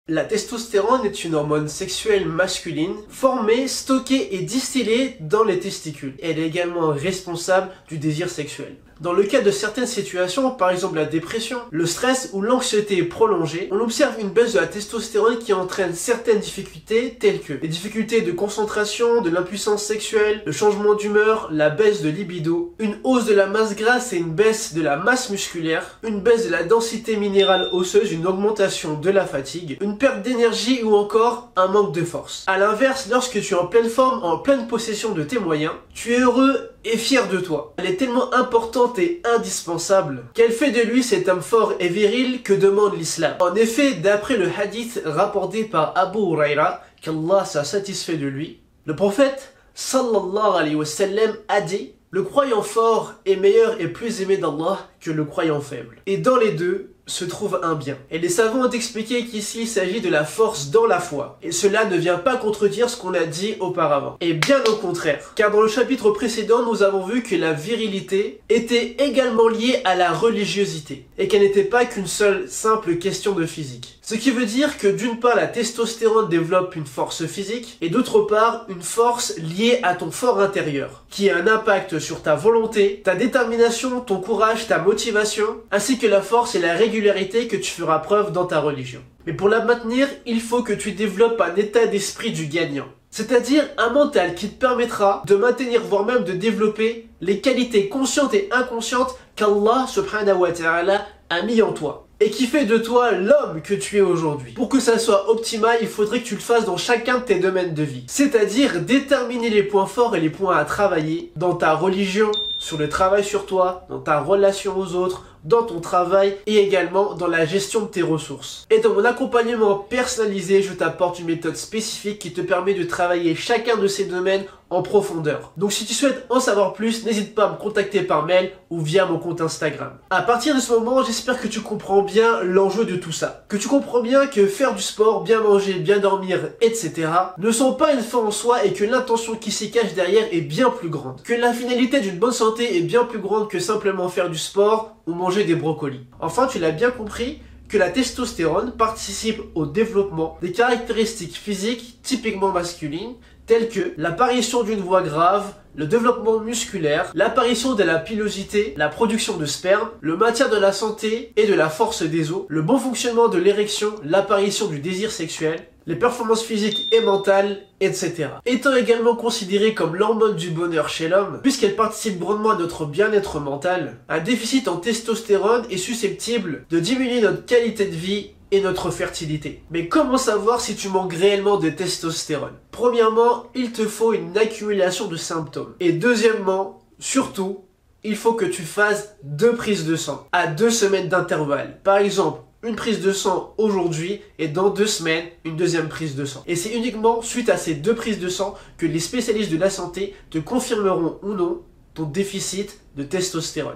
La testostérone est une hormone sexuelle masculine formée, stockée et distillée dans les testicules. Elle est également responsable du désir sexuel. Dans le cas de certaines situations, par exemple la dépression, le stress ou l'anxiété prolongée, on observe une baisse de la testostérone qui entraîne certaines difficultés telles que les difficultés de concentration, de l'impuissance sexuelle, le changement d'humeur, la baisse de libido, une hausse de la masse grasse et une baisse de la masse musculaire, une baisse de la densité minérale osseuse, une augmentation de la fatigue, une perte d'énergie ou encore un manque de force. A l'inverse, lorsque tu es en pleine forme, en pleine possession de tes moyens, tu es heureux et fier de toi. Elle est tellement importante et indispensable qu'elle fait de lui cet homme fort et viril que demande l'islam. En effet, d'après le hadith rapporté par Abu Huraira, qu'Allah soit satisfait de lui, le prophète sallallahu alayhi wa sallam a dit: le croyant fort est meilleur et plus aimé d'Allah que le croyant faible. Et dans les deux se trouve un bien. Et les savants ont expliqué qu'ici il s'agit de la force dans la foi. Et cela ne vient pas contredire ce qu'on a dit auparavant. Et bien au contraire. Car dans le chapitre précédent, nous avons vu que la virilité était également liée à la religiosité. Et qu'elle n'était pas qu'une seule simple question de physique. Ce qui veut dire que d'une part la testostérone développe une force physique et d'autre part une force liée à ton fort intérieur. Qui a un impact sur ta volonté, ta détermination, ton courage, ta motivation, ainsi que la force et la régularité que tu feras preuve dans ta religion. Mais pour la maintenir, il faut que tu développes un état d'esprit du gagnant. C'est-à-dire un mental qui te permettra de maintenir, voire même de développer les qualités conscientes et inconscientes qu'Allah subhanahu wa ta'ala a mis en toi. Et qui fait de toi l'homme que tu es aujourd'hui. Pour que ça soit optimal, il faudrait que tu le fasses dans chacun de tes domaines de vie. C'est-à-dire déterminer les points forts et les points à travailler dans ta religion, sur le travail sur toi, dans ta relation aux autres, dans ton travail et également dans la gestion de tes ressources. Et dans mon accompagnement personnalisé, je t'apporte une méthode spécifique qui te permet de travailler chacun de ces domaines en profondeur. Donc si tu souhaites en savoir plus, n'hésite pas à me contacter par mail ou via mon compte Instagram. À partir de ce moment, j'espère que tu comprends bien l'enjeu de tout ça. Que tu comprends bien que faire du sport, bien manger, bien dormir, etc. ne sont pas une fin en soi et que l'intention qui s'y cache derrière est bien plus grande. Que la finalité d'une bonne santé est bien plus grande que simplement faire du sport ou manger des brocolis. Enfin, tu l'as bien compris, que la testostérone participe au développement des caractéristiques physiques typiquement masculines, telles que l'apparition d'une voix grave, le développement musculaire, l'apparition de la pilosité, la production de sperme, le maintien de la santé et de la force des os, le bon fonctionnement de l'érection, l'apparition du désir sexuel, les performances physiques et mentales, etc. Étant également considérée comme l'hormone du bonheur chez l'homme, puisqu'elle participe grandement à notre bien-être mental, un déficit en testostérone est susceptible de diminuer notre qualité de vie et notre fertilité. Mais comment savoir si tu manques réellement de testostérone? Premièrement, il te faut une accumulation de symptômes. Et deuxièmement, surtout, il faut que tu fasses 2 prises de sang à 2 semaines d'intervalle. Par exemple, une prise de sang aujourd'hui et dans 2 semaines, une deuxième prise de sang. Et c'est uniquement suite à ces 2 prises de sang que les spécialistes de la santé te confirmeront ou non ton déficit de testostérone.